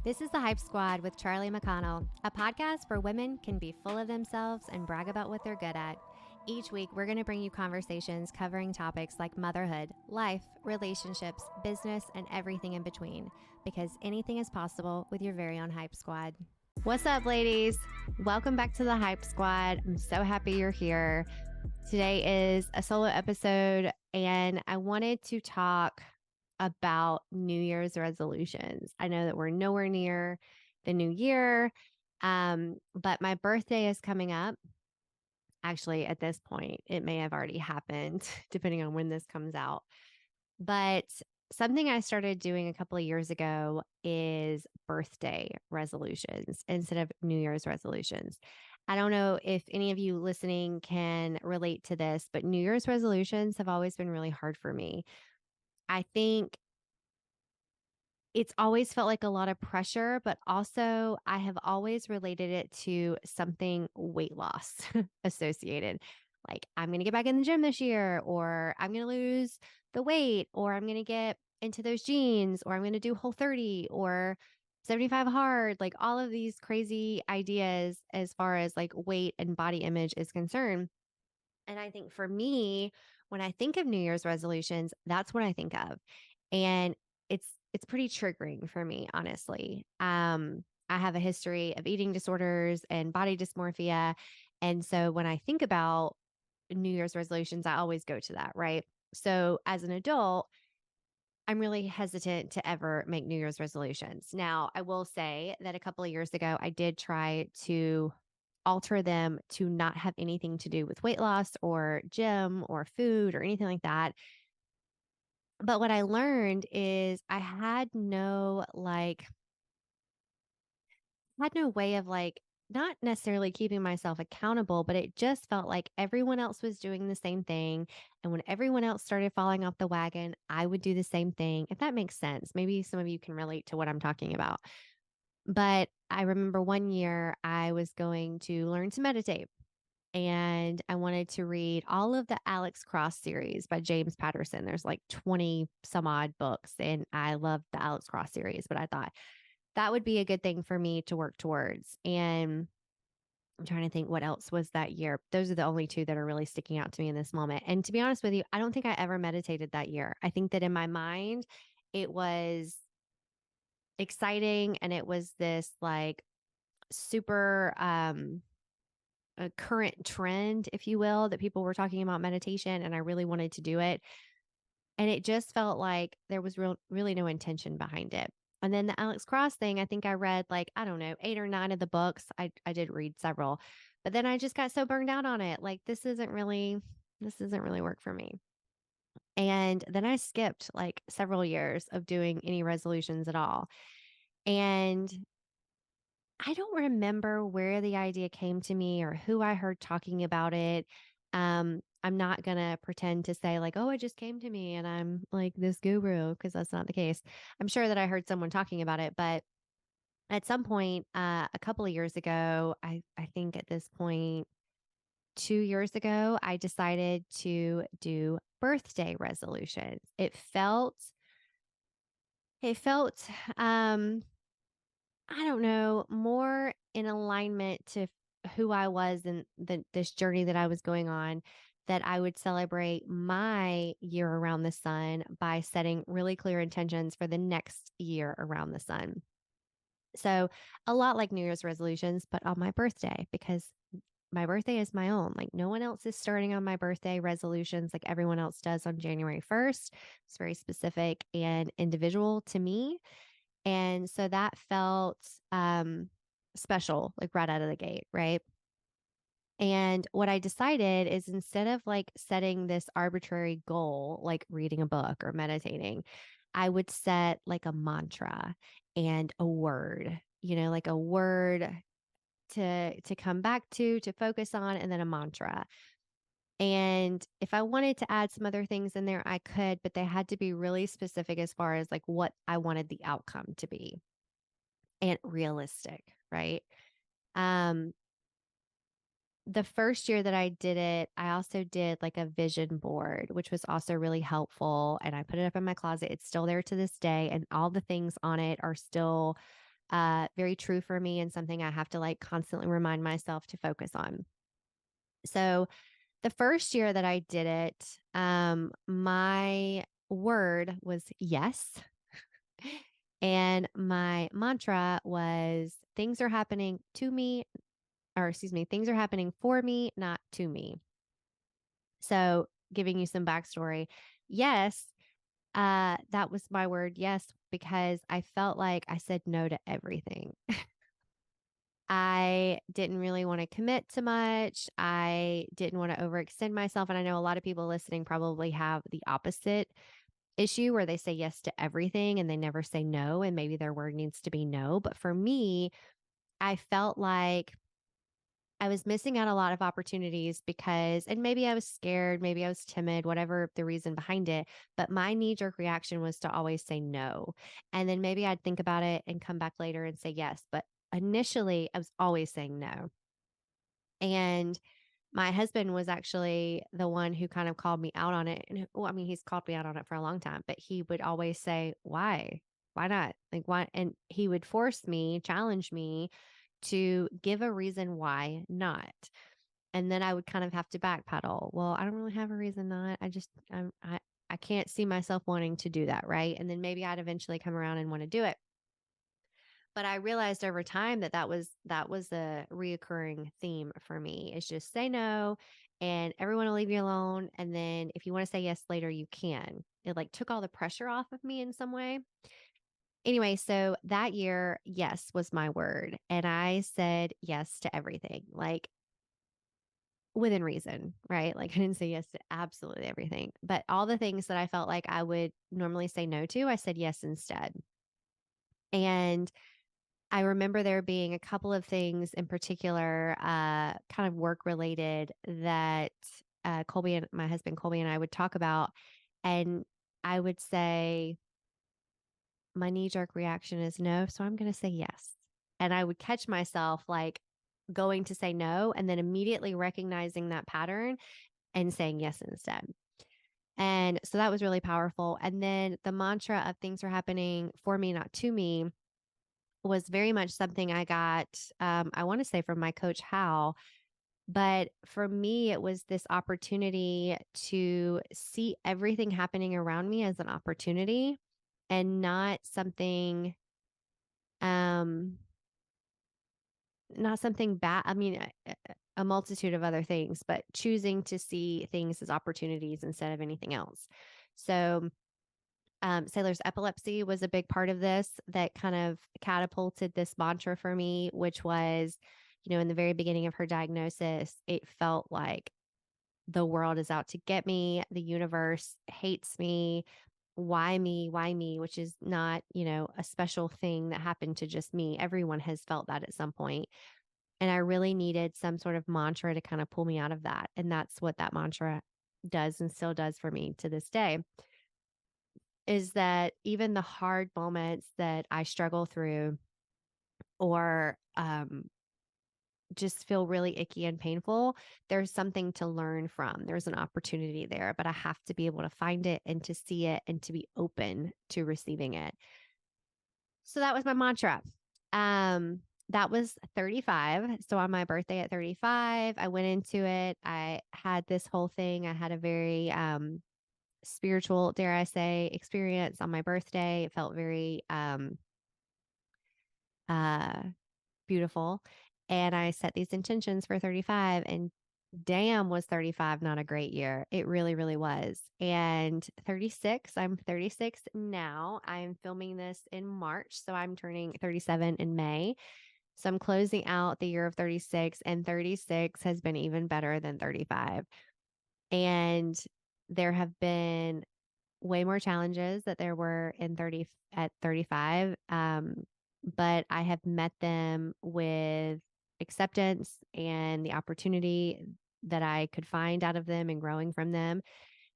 This is the Hype Squad with Charli McConnell, a podcast where women can be full of themselves and brag about what they're good at. Each week, we're going to bring you conversations covering topics like motherhood, life, relationships, business, and everything in between, because anything is possible with your very own Hype Squad. What's up, ladies? Welcome back to the Hype Squad. I'm so happy you're here. Today is a solo episode, and I wanted to talk about New Year's resolutions. I know that we're nowhere near the new year, but my birthday is coming up. Actually, at this point, it may have already happened, depending on when this comes out. But something I started doing a couple of years ago is birthday resolutions instead of New Year's resolutions. I don't know if any of you listening can relate to this, but New Year's resolutions have always been really hard for me. I think it's always felt like a lot of pressure, but also I have always related it to something weight loss associated. Like, I'm going to get back in the gym this year, or I'm going to lose the weight, or I'm going to get into those jeans, or I'm going to do Whole30 or 75 hard, like all of these crazy ideas as far as like weight and body image is concerned. And I think for me, when I think of New Year's resolutions, that's what I think of. And it's pretty triggering for me, honestly. I have a history of eating disorders and body dysmorphia. And so when I think about New Year's resolutions, I always go to that, right? So as an adult, I'm really hesitant to ever make New Year's resolutions. Now, I will say that a couple of years ago, I did try to alter them to not have anything to do with weight loss or gym or food or anything like that. But what I learned is I had no way of like, not necessarily keeping myself accountable, but it just felt like everyone else was doing the same thing. And when everyone else started falling off the wagon, I would do the same thing. If that makes sense, maybe some of you can relate to what I'm talking about. But I remember one year I was going to learn to meditate, and I wanted to read all of the Alex Cross series by James Patterson. There's like 20 some odd books, and I love the Alex Cross series, but I thought that would be a good thing for me to work towards. And I'm trying to think what else was that year. Those are the only two that are really sticking out to me in this moment. And to be honest with you, I don't think I ever meditated that year. I think that in my mind, it was exciting, and it was this like super a current trend, if you will, that people were talking about meditation, and I really wanted to do it. And it just felt like there was really no intention behind it. And then the Alex Cross thing, I think I read like, I don't know, 8 or 9 of the books. I did read several, but then I just got so burned out on it. Like, this isn't really work for me. And then I skipped like several years of doing any resolutions at all. And I don't remember where the idea came to me or who I heard talking about it. I'm not going to pretend to say like, oh, it just came to me and I'm like this guru, because that's not the case. I'm sure that I heard someone talking about it, but at some point, a couple of years ago, I think at this point, 2 years ago, I decided to do birthday resolutions. It felt, I don't know, more in alignment to who I was and this journey that I was going on, that I would celebrate my year around the sun by setting really clear intentions for the next year around the sun. So, a lot like New Year's resolutions, but on my birthday, because my birthday is my own. Like, no one else is starting on my birthday resolutions like everyone else does on January 1st. It's very specific and individual to me. And so that felt special, like right out of the gate, right? And what I decided is, instead of like setting this arbitrary goal, like reading a book or meditating, I would set like a mantra and a word, like a word to come back to focus on, and then a mantra. And if I wanted to add some other things in there, I could, but they had to be really specific as far as like what I wanted the outcome to be and realistic, right? Um, the first year that I did it, I also did like a vision board, which was also really helpful. And I put it up in my closet. It's still there to this day. And all the things on it are still very true for me and something I have to like constantly remind myself to focus on. So the first year that I did it, my word was yes. And my mantra was things are happening to me, or excuse me, things are happening for me, not to me. So giving you some backstory. Yes, that was my word. Yes, because I felt like I said no to everything. I didn't really want to commit to much. I didn't want to overextend myself. And I know a lot of people listening probably have the opposite issue where they say yes to everything and they never say no. And maybe their word needs to be no. But for me, I felt like I was missing out a lot of opportunities because, and maybe I was scared, maybe I was timid, whatever the reason behind it. But my knee jerk reaction was to always say no. And then maybe I'd think about it and come back later and say yes. But initially, I was always saying no. And my husband was actually the one who kind of called me out on it. And well, I mean, he's called me out on it for a long time, but he would always say, why? Why not? Like, why? And he would force me, challenge me to give a reason why not. And then I would kind of have to backpedal. Well, I don't really have a reason not. I can't see myself wanting to do that. Right. And then maybe I'd eventually come around and want to do it. But I realized over time that that was a reoccurring theme for me is just say no and everyone will leave you alone. And then if you want to say yes later, you can. It like took all the pressure off of me in some way. Anyway, so that year, yes was my word. And I said yes to everything, like within reason, right? Like I didn't say yes to absolutely everything, but all the things that I felt like I would normally say no to, I said yes instead. And I remember there being a couple of things in particular, kind of work related that Colby and my husband Colby and I would talk about. And I would say, my knee jerk reaction is no. So I'm going to say yes. And I would catch myself like going to say no and then immediately recognizing that pattern and saying yes instead. And so that was really powerful. And then the mantra of things are happening for me, not to me, was very much something I got, I want to say from my coach, Hal. But for me, it was this opportunity to see everything happening around me as an opportunity and um, not something bad. I mean, a multitude of other things, but choosing to see things as opportunities instead of anything else. So, Sailor's epilepsy was a big part of this that kind of catapulted this mantra for me, which was, in the very beginning of her diagnosis, it felt like the world is out to get me. The universe hates me. Why me? Why me? Which is not, a special thing that happened to just me. Everyone has felt that at some point. And I really needed some sort of mantra to kind of pull me out of that. And that's what that mantra does and still does for me to this day is that even the hard moments that I struggle through or just feel really icky and painful, there's something to learn from. There's an opportunity there, but I have to be able to find it and to see it and to be open to receiving it. So that was my mantra. That was 35. So on my birthday at 35, I went into it. I had this whole thing. I had a very spiritual, dare I say, experience on my birthday. It felt very uh beautiful. And I set these intentions for 35 and damn was 35 not a great year. It really, really was. And 36, I'm 36 now. I'm filming this in March. So I'm turning 37 in May. So I'm closing out the year of 36 and 36 has been even better than 35. And there have been way more challenges that there were in 30 at 35. But I have met them with acceptance and the opportunity that I could find out of them and growing from them.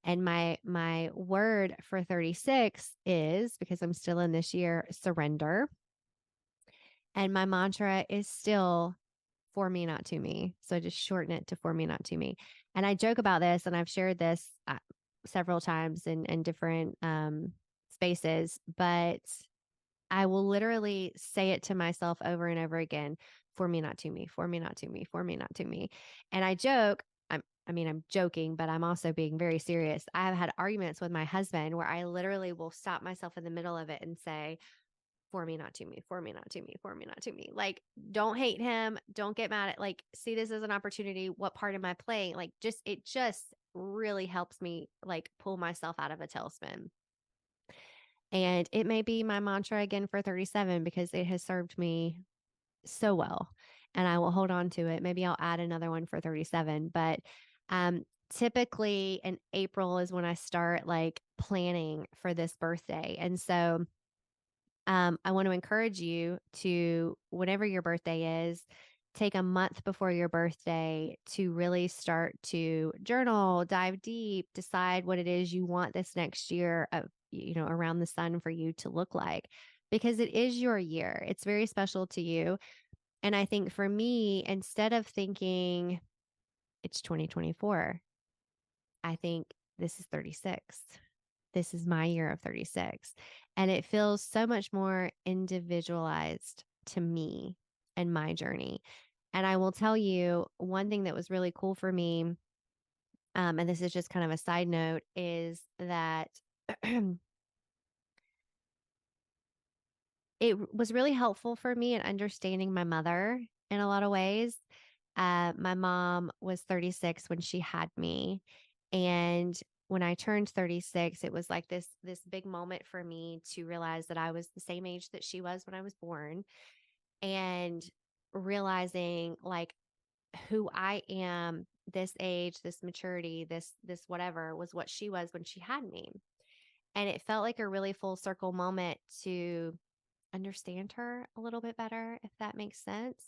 And my word for 36 is, because I'm still in this year, surrender. And my mantra is still for me, not to me. So I just shorten it to for me, not to me. And I joke about this, and I've shared this several times in different spaces, but I will literally say it to myself over and over again, for me, not to me, for me, not to me, for me, not to me. And I joke, I'm joking, but I'm also being very serious. I have had arguments with my husband where I literally will stop myself in the middle of it and say, for me, not to me, for me, not to me, for me, not to me. Like, don't hate him. Don't get mad at, like, see this as an opportunity. What part am I playing? Like, it just really helps me like pull myself out of a tailspin. And it may be my mantra again for 37 because it has served me so well and I will hold on to it. Maybe I'll add another one for 37, but um typically in April is when I start like planning for this birthday. And so I want to encourage you to, whenever your birthday is, take a month before your birthday to really start to journal, dive deep, decide what it is you want this next year of, around the sun for you to look like, because it is your year. It's very special to you. And I think for me, instead of thinking it's 2024, I think this is 36. This is my year of 36. And it feels so much more individualized to me and my journey. And I will tell you one thing that was really cool for me, and this is just kind of a side note, is that it was really helpful for me in understanding my mother in a lot of ways. My mom was 36 when she had me, and when I turned 36, it was like this big moment for me to realize that I was the same age that she was when I was born, and realizing like who I am, this age, this maturity, this whatever was what she was when she had me. And it felt like a really full circle moment to understand her a little bit better, if that makes sense,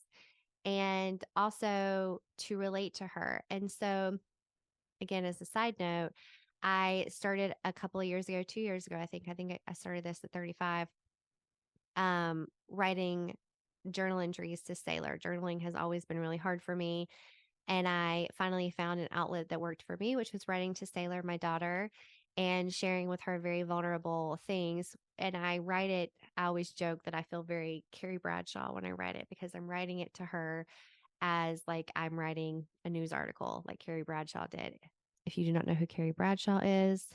and also to relate to her. And so, again, as a side note, I started a couple of years ago, 2 years ago, I think I started this at 35, writing journal entries to Sailor. Journaling has always been really hard for me. And I finally found an outlet that worked for me, which was writing to Sailor, my daughter, and sharing with her very vulnerable things. And I write it, I always joke that I feel very Carrie Bradshaw when I write it, because I'm writing it to her as like I'm writing a news article like Carrie Bradshaw did. If you do not know who Carrie Bradshaw is,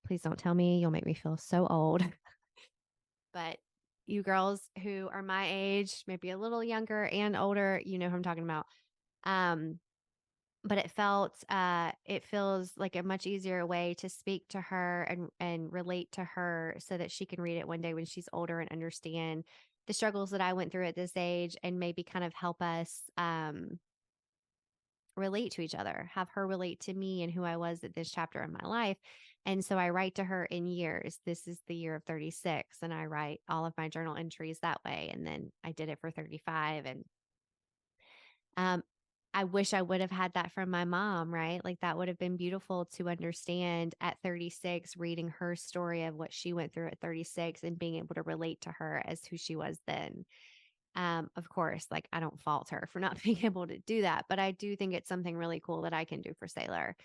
please don't tell me. You'll make me feel so old. But you girls who are my age, maybe a little younger and older, you know who I'm talking about. Um, but it feels like a much easier way to speak to her and relate to her so that she can read it one day when she's older and understand the struggles that I went through at this age, and maybe kind of help us relate to each other, have her relate to me and who I was at this chapter in my life. And so I write to her in years. This is the year of 36, and I write all of my journal entries that way. And then I did it for 35. And um, I wish I would have had that from my mom, right? Like that would have been beautiful to understand at 36, reading her story of what she went through at 36 and being able to relate to her as who she was then. Of course, like I don't fault her for not being able to do that, but I do think it's something really cool that I can do for Sailor.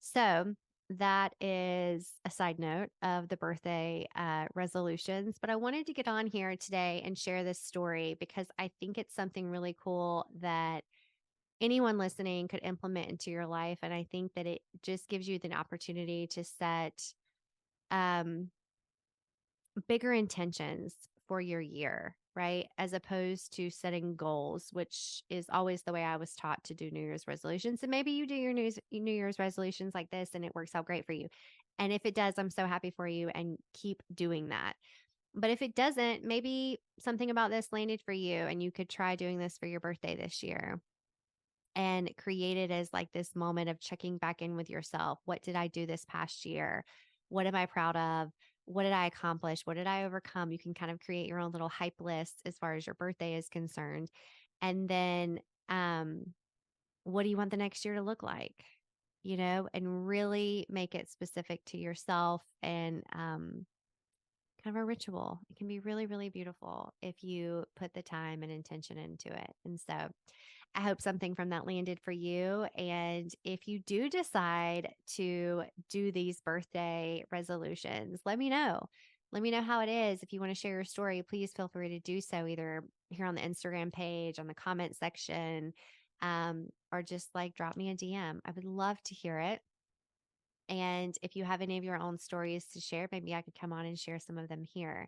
So that is a side note of the birthday resolutions. But I wanted to get on here today and share this story because I think it's something really cool that anyone listening could implement into your life. And I think that it just gives you the opportunity to set um, bigger intentions for your year, right? As opposed to setting goals, which is always the way I was taught to do New Year's resolutions. And maybe you do your New Year's resolutions like this and it works out great for you. And if it does, I'm so happy for you, and keep doing that. But if it doesn't, maybe something about this landed for you and you could try doing this for your birthday this year and create it as like this moment of checking back in with yourself. What did I do this past year? What am I proud of? What did I accomplish? What did I overcome? You can kind of create your own little hype list as far as your birthday is concerned. And then, what do you want the next year to look like? And really make it specific to yourself, and kind of a ritual. It can be really, really beautiful if you put the time and intention into it. And so I hope something from that landed for you. And if you do decide to do these birthday resolutions, let me know. Let me know how it is. If you want to share your story, please feel free to do so either here on the Instagram page, on the comment section, or just like drop me a DM. I would love to hear it. And if you have any of your own stories to share, maybe I could come on and share some of them here.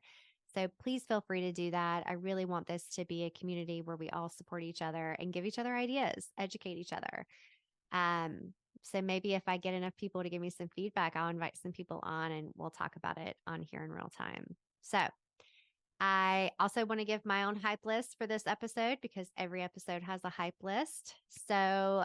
So please feel free to do that. I really want this to be a community where we all support each other and give each other ideas, educate each other. So maybe if I get enough people to give me some feedback, I'll invite some people on and we'll talk about it on here in real time. So I also want to give my own hype list for this episode because every episode has a hype list. So,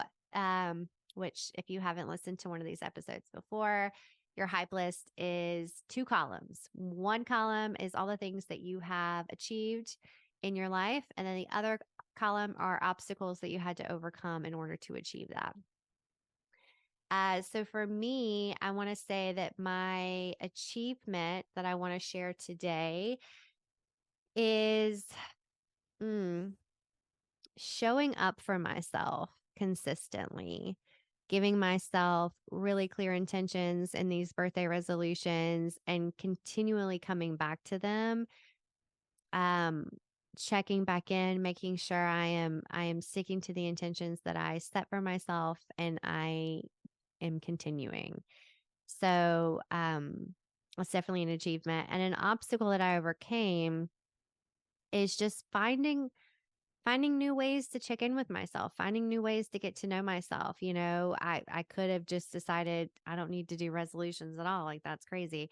which if you haven't listened to one of these episodes before, your hype list is 2 columns. One column is all the things that you have achieved in your life, and then the other column are obstacles that you had to overcome in order to achieve that. So for me, I want to say that my achievement that I want to share today is showing up for myself consistently, giving myself really clear intentions in these birthday resolutions and continually coming back to them. Checking back in, making sure I am sticking to the intentions that I set for myself and I am continuing. So that's definitely an achievement. And an obstacle that I overcame is just finding new ways to check in with myself, finding new ways to get to know myself. I could have just decided I don't need to do resolutions at all. Like that's crazy.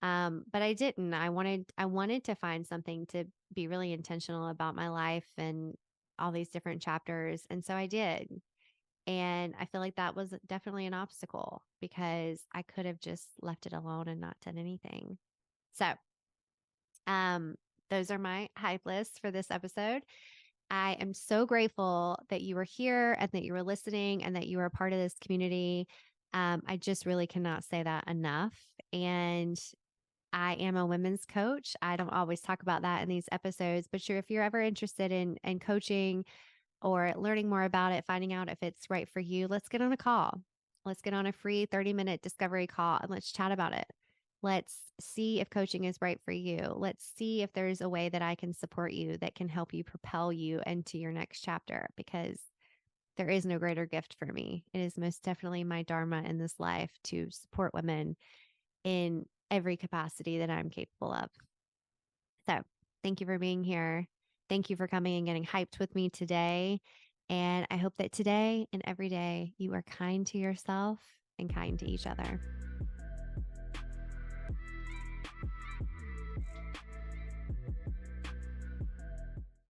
But I didn't. I wanted to find something to be really intentional about my life and all these different chapters. And so I did. And I feel like that was definitely an obstacle because I could have just left it alone and not done anything. So, those are my hype lists for this episode. I am so grateful that you were here and that you were listening and that you are a part of this community. I just really cannot say that enough. And I am a women's coach. I don't always talk about that in these episodes, but if you're ever interested in coaching or learning more about it, finding out if it's right for you, let's get on a call. Let's get on a free 30-minute discovery call and let's chat about it. Let's see if coaching is right for you. Let's see if there's a way that I can support you that can help you propel you into your next chapter, because there is no greater gift for me. It is most definitely my dharma in this life to support women in every capacity that I'm capable of. So thank you for being here. Thank you for coming and getting hyped with me today. And I hope that today and every day you are kind to yourself and kind to each other.